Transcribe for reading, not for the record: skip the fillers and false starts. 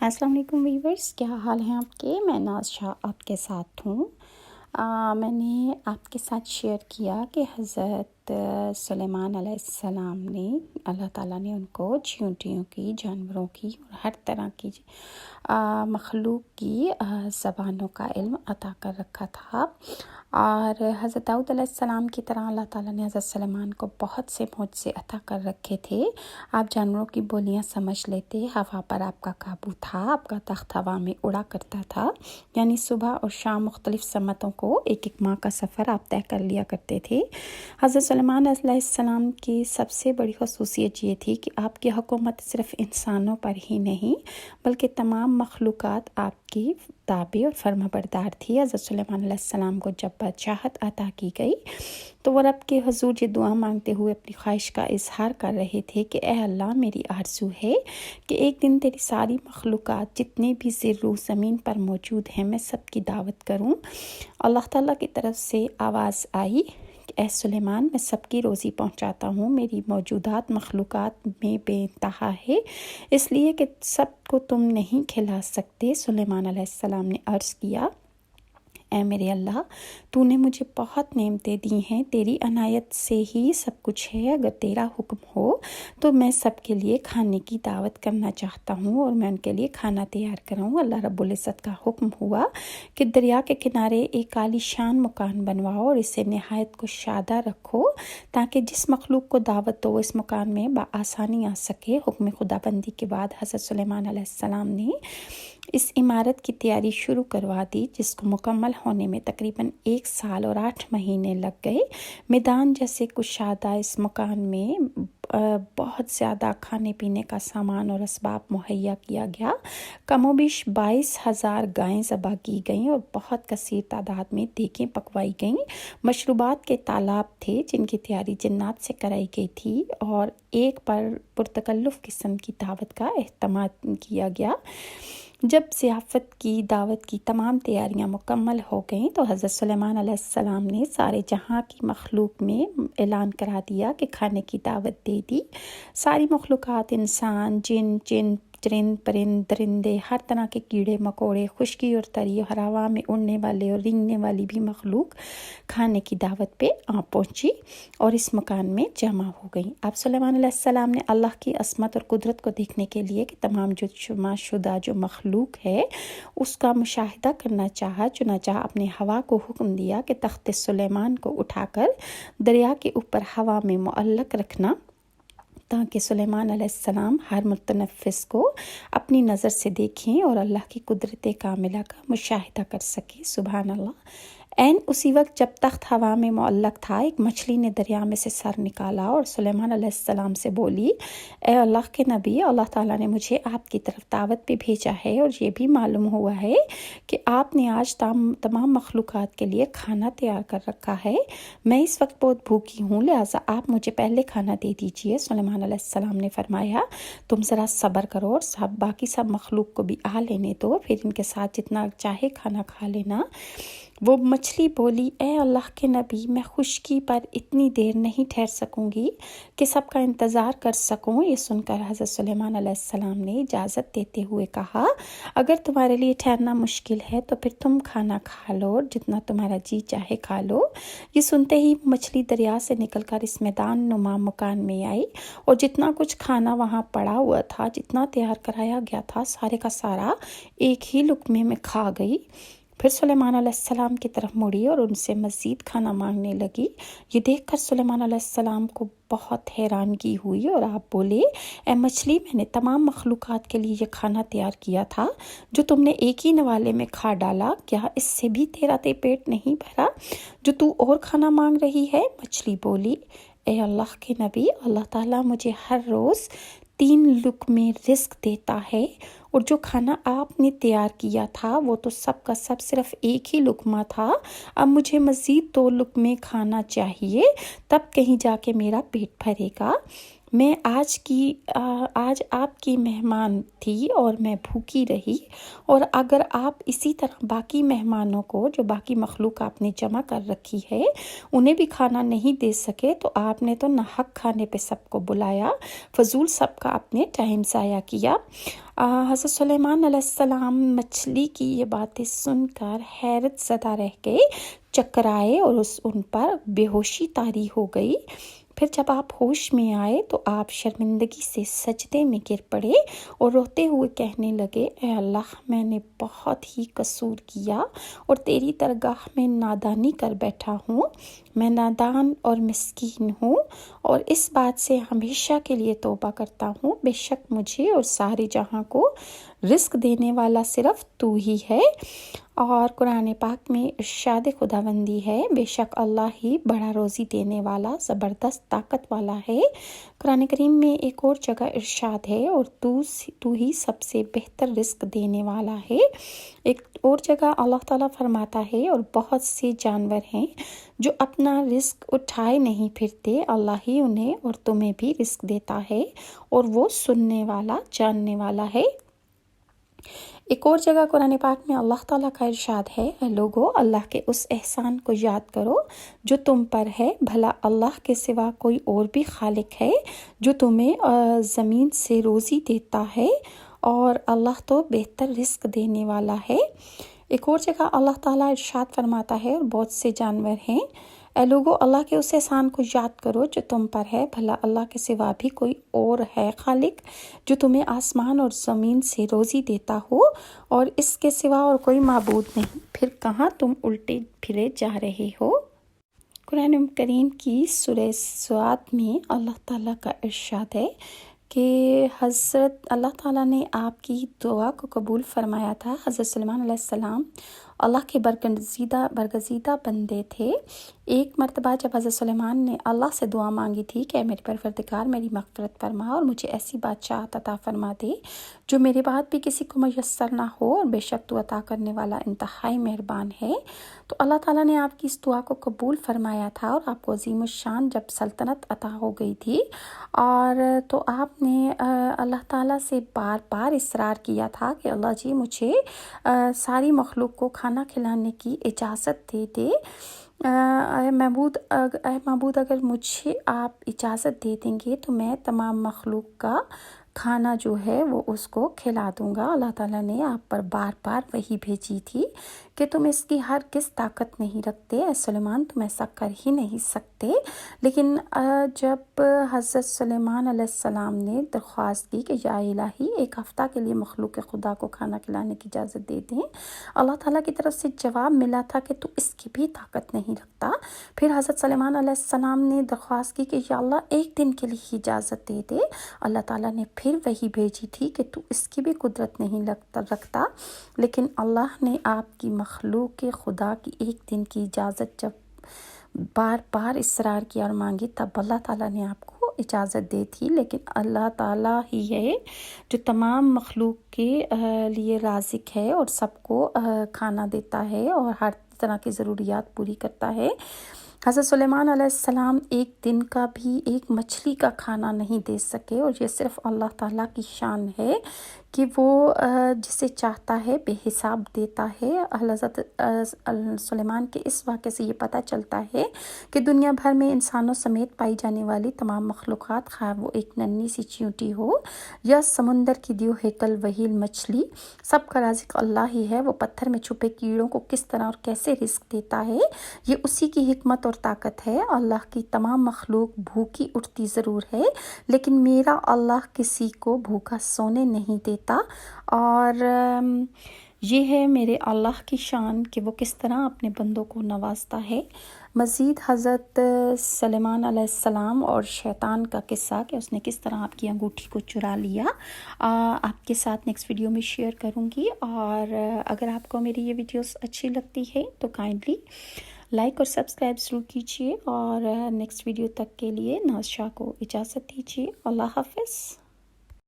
السلام علیکم ویورس، کیا حال ہیں آپ کے؟ میں ناز شاہ آپ کے ساتھ ہوں۔ میں نے آپ کے ساتھ شیئر کیا کہ حضرت سلیمان علیہ السلام نے اللہ تعالیٰ نے ان کو چیونٹیوں کی، جانوروں کی اور ہر طرح کی مخلوق کی زبانوں کا علم عطا کر رکھا تھا، اور حضرت داؤد علیہ السلام کی طرح اللہ تعالیٰ نے حضرت سلیمان کو بہت سے معجزے عطا کر رکھے تھے۔ آپ جانوروں کی بولیاں سمجھ لیتے، ہوا پر آپ کا قابو تھا، آپ کا تخت ہوا میں اڑا کرتا تھا، یعنی صبح اور شام مختلف سمتوں کو ایک ماہ کا سفر آپ طے کر لیا کرتے تھے۔ حضرت سلیمان علیہ السلام کی سب سے بڑی خصوصیت یہ تھی کہ آپ کی حکومت صرف انسانوں پر ہی نہیں بلکہ تمام مخلوقات آپ کی تابع اور فرما بردار تھی۔ حضرت سلیمان علیہ السلام کو جب بادشاہت عطا کی گئی تو وہ رب کے حضور یہ دعا مانگتے ہوئے اپنی خواہش کا اظہار کر رہے تھے کہ اے اللہ، میری آرزو ہے کہ ایک دن تیری ساری مخلوقات جتنے بھی زیر روح زمین پر موجود ہیں میں سب کی دعوت کروں۔ اللہ تعالیٰ کی طرف سے آواز آئی کہ اے سلیمان، میں سب کی روزی پہنچاتا ہوں، میری موجودات مخلوقات میں بے انتہا ہے، اس لیے کہ سب کو تم نہیں کھلا سکتے۔ سلیمان علیہ السلام نے عرض کیا، اے میرے اللہ، تو نے مجھے بہت نعمتیں دی ہیں، تیری عنایت سے ہی سب کچھ ہے، اگر تیرا حکم ہو تو میں سب کے لیے کھانے کی دعوت کرنا چاہتا ہوں اور میں ان کے لیے کھانا تیار کراؤں۔ اللہ رب العزت کا حکم ہوا کہ دریا کے کنارے ایک عالی شان مکان بنواؤ اور اسے نہایت کشادہ رکھو تاکہ جس مخلوق کو دعوت دو اس مکان میں بآسانی آ سکے۔ حکم خدا بندی کے بعد حضرت سلیمان علیہ السلام نے اس عمارت کی تیاری شروع کروا دی، جس کو مکمل ہونے میں تقریباً 1 سال اور 8 مہینے لگ گئے۔ میدان جیسے کشادہ اس مکان میں بہت زیادہ کھانے پینے کا سامان اور اسباب مہیا کیا گیا۔ کم و بیش 22,000 گائیں ذبح کی گئیں اور بہت کثیر تعداد میں دیگیں پکوائی گئیں۔ مشروبات کے تالاب تھے جن کی تیاری جنات سے کرائی گئی تھی اور ایک پرتکلف قسم کی دعوت کا اہتمام کیا گیا۔ جب ضیافت کی دعوت کی تمام تیاریاں مکمل ہو گئیں تو حضرت سلیمان علیہ السلام نے سارے جہاں کی مخلوق میں اعلان کرا دیا کہ کھانے کی دعوت دے دی۔ ساری مخلوقات، انسان، جن، چرند پرند، درندے، ہر طرح کے کیڑے مکوڑے، خشکی اور تری، ہر ہوا میں اڑنے والے اور رینگنے والی بھی مخلوق کھانے کی دعوت پہ آ پہنچی اور اس مکان میں جمع ہو گئیں۔ اب سلیمان علیہ السلام نے اللہ کی عظمت اور قدرت کو دیکھنے کے لیے کہ تمام شمع شدہ جو مخلوق ہے اس کا مشاہدہ کرنا چاہا، چنانچہ اپنے ہوا کو حکم دیا کہ تخت سلیمان کو اٹھا کر دریا کے اوپر ہوا میں معلق رکھنا تاکہ سلیمان علیہ السلام ہر متنفس کو اپنی نظر سے دیکھیں اور اللہ کی قدرت کاملہ کا مشاہدہ کر سکیں۔ سبحان اللہ۔ عین اسی وقت جب تخت ہوا میں معلق تھا، ایک مچھلی نے دریا میں سے سر نکالا اور سلیمان علیہ السلام سے بولی، اے اللہ کے نبی، اللہ تعالیٰ نے مجھے آپ کی طرف دعوت پہ بھیجا ہے اور یہ بھی معلوم ہوا ہے کہ آپ نے آج تمام مخلوقات کے لیے کھانا تیار کر رکھا ہے۔ میں اس وقت بہت بھوکی ہوں، لہٰذا آپ مجھے پہلے کھانا دے دیجئے۔ سلیمان علیہ السلام نے فرمایا، تم ذرا صبر کرو اور باقی سب مخلوق کو بھی آ لینے دو، پھر ان کے ساتھ جتنا چاہے کھانا کھا لینا۔ وہ مچھلی بولی، اے اللہ کے نبی، میں خشکی پر اتنی دیر نہیں ٹھہر سکوں گی کہ سب کا انتظار کر سکوں۔ یہ سن کر حضرت سلیمان علیہ السلام نے اجازت دیتے ہوئے کہا، اگر تمہارے لیے ٹھہرنا مشکل ہے تو پھر تم کھانا کھا لو اور جتنا تمہارا جی چاہے کھا لو۔ یہ سنتے ہی مچھلی دریا سے نکل کر اس میدان نما مکان میں آئی اور جتنا کچھ کھانا وہاں پڑا ہوا تھا، جتنا تیار کرایا گیا تھا، سارے کا سارا ایک ہی لقمے میں کھا گئی۔ پھر سلیمان علیہ السلام کی طرف مڑی اور ان سے مزید کھانا مانگنے لگی۔ یہ دیکھ کر سلیمان علیہ السلام کو بہت حیرانگی ہوئی اور آپ بولے، اے مچھلی، میں نے تمام مخلوقات کے لیے یہ کھانا تیار کیا تھا جو تم نے ایک ہی نوالے میں کھا ڈالا، کیا اس سے بھی تیرا پیٹ نہیں بھرا جو تو اور کھانا مانگ رہی ہے؟ مچھلی بولی، اے اللہ کے نبی، اللہ تعالیٰ مجھے ہر روز 3 لقمے رزق دیتا ہے اور جو کھانا آپ نے تیار کیا تھا وہ تو سب کا سب صرف ایک ہی لقمہ تھا، اب مجھے مزید 2 لقمے کھانا چاہیے، تب کہیں جا کے میرا پیٹ بھرے گا۔ میں آج آپ کی مہمان تھی اور میں بھوکی رہی، اور اگر آپ اسی طرح باقی مہمانوں کو، جو باقی مخلوق آپ نے جمع کر رکھی ہے، انہیں بھی کھانا نہیں دے سکے تو آپ نے تو ناحق کھانے پہ سب کو بلایا، فضول سب کا آپ نے ٹائم ضائع کیا۔ حضرت سلیمان علیہ السلام مچھلی کی یہ باتیں سن کر حیرت زدہ رہ گئے، چکرائے اور ان پر بے ہوشی طاری ہو گئی۔ پھر جب آپ ہوش میں آئے تو آپ شرمندگی سے سجدے میں گر پڑے اور روتے ہوئے کہنے لگے، اے اللہ، میں نے بہت ہی قصور کیا اور تیری درگاہ میں نادانی کر بیٹھا ہوں۔ میں نادان اور مسکین ہوں اور اس بات سے ہمیشہ کے لیے توبہ کرتا ہوں، بے شک مجھے اور سارے جہاں کو رزق دینے والا صرف تو ہی ہے۔ اور قرآن پاک میں ارشاد خداوندی ہے، بے شک اللہ ہی بڑا روزی دینے والا، زبردست طاقت والا ہے۔ قرآن کریم میں ایک اور جگہ ارشاد ہے، اور تو ہی سب سے بہتر رزق دینے والا ہے۔ ایک اور جگہ اللہ تعالیٰ فرماتا ہے، اور بہت سے جانور ہیں جو اپنا رزق اٹھائے نہیں پھرتے، اللہ ہی انہیں اور تمہیں بھی رزق دیتا ہے، اور وہ سننے والا، جاننے والا ہے۔ ایک اور جگہ قرآن پاک میں اللہ تعالیٰ کا ارشاد ہے، اے لوگو، اللہ کے اس احسان کو یاد کرو جو تم پر ہے، بھلا اللہ کے سوا کوئی اور بھی خالق ہے جو تمہیں زمین سے روزی دیتا ہے، اور اللہ تو بہتر رزق دینے والا ہے۔ ایک اور جگہ اللہ تعالیٰ ارشاد فرماتا ہے، اور بہت سے جانور ہیں، اے لوگو، اللہ کے اس احسان کو یاد کرو جو تم پر ہے، بھلا اللہ کے سوا بھی کوئی اور ہے خالق جو تمہیں آسمان اور زمین سے روزی دیتا ہو، اور اس کے سوا اور کوئی معبود نہیں، پھر کہاں تم الٹے پھرے جا رہے ہو۔ قرآن کریم کی سورہ سعد میں اللہ تعالیٰ کا ارشاد ہے کہ حضرت اللہ تعالیٰ نے آپ کی دعا کو قبول فرمایا تھا۔ حضرت سلیمان علیہ السلام اللہ کے برگزیدہ بندے تھے۔ ایک مرتبہ جب حضرت سلیمان نے اللہ سے دعا مانگی تھی کہ میرے پروردگار میری مغفرت فرما اور مجھے ایسی بادشاہت عطا فرما دے جو میرے بعد بھی کسی کو میسر نہ ہو، اور بے شک تو عطا کرنے والا انتہائی مہربان ہے، تو اللہ تعالیٰ نے آپ کی اس دعا کو قبول فرمایا تھا، اور آپ کو عظیم الشان جب سلطنت عطا ہو گئی تھی، اور تو آپ نے اللہ تعالیٰ سے بار بار اصرار کیا تھا کہ اللہ جی مجھے ساری مخلوق کو کھانا کھلانے کی اجازت دے دے۔ اے معبود، اگر مجھے آپ اجازت دے دیں گے تو میں تمام مخلوق کا کھانا جو ہے وہ اس کو کھلا دوں گا۔ اللہ تعالیٰ نے آپ پر بار بار وحی بھیجی تھی کہ تم اس کی ہرگز طاقت نہیں رکھتے، اے سلیمان، تم ایسا کر ہی نہیں سکتے۔ لیکن جب حضرت سلیمان علیہ السلام نے درخواست کی کہ یا الہی، ایک ہفتہ کے لیے مخلوق خدا کو کھانا کھلانے کی اجازت دے دیں، اللہ تعالیٰ کی طرف سے جواب ملا تھا کہ تو اس کی بھی طاقت نہیں رکھتا۔ پھر حضرت سلیمان علیہ السلام نے درخواست کی کہ یا اللہ، ایک دن کے لیے اجازت دے دے۔ اللہ تعالیٰ نے پھر وہی بھیجی تھی کہ تو اس کی بھی قدرت نہیں رکھتا، لیکن اللہ نے آپ کی مخلوق خدا کی ایک دن کی اجازت جب بار بار اصرار کیا اور مانگی، تب اللہ تعالیٰ نے آپ کو اجازت دی تھی۔ لیکن اللہ تعالیٰ ہی ہے جو تمام مخلوق کے لیے رازق ہے اور سب کو کھانا دیتا ہے اور ہر طرح کی ضروریات پوری کرتا ہے۔ حضرت سلیمان علیہ السلام ایک دن کا بھی ایک مچھلی کا کھانا نہیں دے سکے، اور یہ صرف اللہ تعالیٰ کی شان ہے کہ وہ جسے چاہتا ہے بے حساب دیتا ہے۔ حضرت سلیمان کے اس واقعے سے یہ پتہ چلتا ہے کہ دنیا بھر میں انسانوں سمیت پائی جانے والی تمام مخلوقات، خواہ وہ ایک ننھی سی چیونٹی ہو یا سمندر کی دیو ہیکل وہیل مچھلی، سب کا رازق اللہ ہی ہے۔ وہ پتھر میں چھپے کیڑوں کو کس طرح اور کیسے رزق دیتا ہے، یہ اسی کی حکمت اور طاقت ہے۔ اللہ کی تمام مخلوق بھوکی اٹھتی ضرور ہے، لیکن میرا اللہ کسی کو بھوکا سونے نہیں دیتا، اور یہ ہے میرے اللہ کی شان کہ وہ کس طرح اپنے بندوں کو نوازتا ہے۔ مزید حضرت سلیمان علیہ السلام اور شیطان کا قصہ کہ اس نے کس طرح آپ کی انگوٹھی کو چرا لیا، آپ کے ساتھ نیکسٹ ویڈیو میں شیئر کروں گی۔ اور اگر آپ کو میری یہ ویڈیوز اچھی لگتی ہے تو کائنڈلی لائک اور سبسکرائب ضرور کیجیے، اور نیکسٹ ویڈیو تک کے لیے ناز شاہ کو اجازت دیجیے۔ اللہ حافظ۔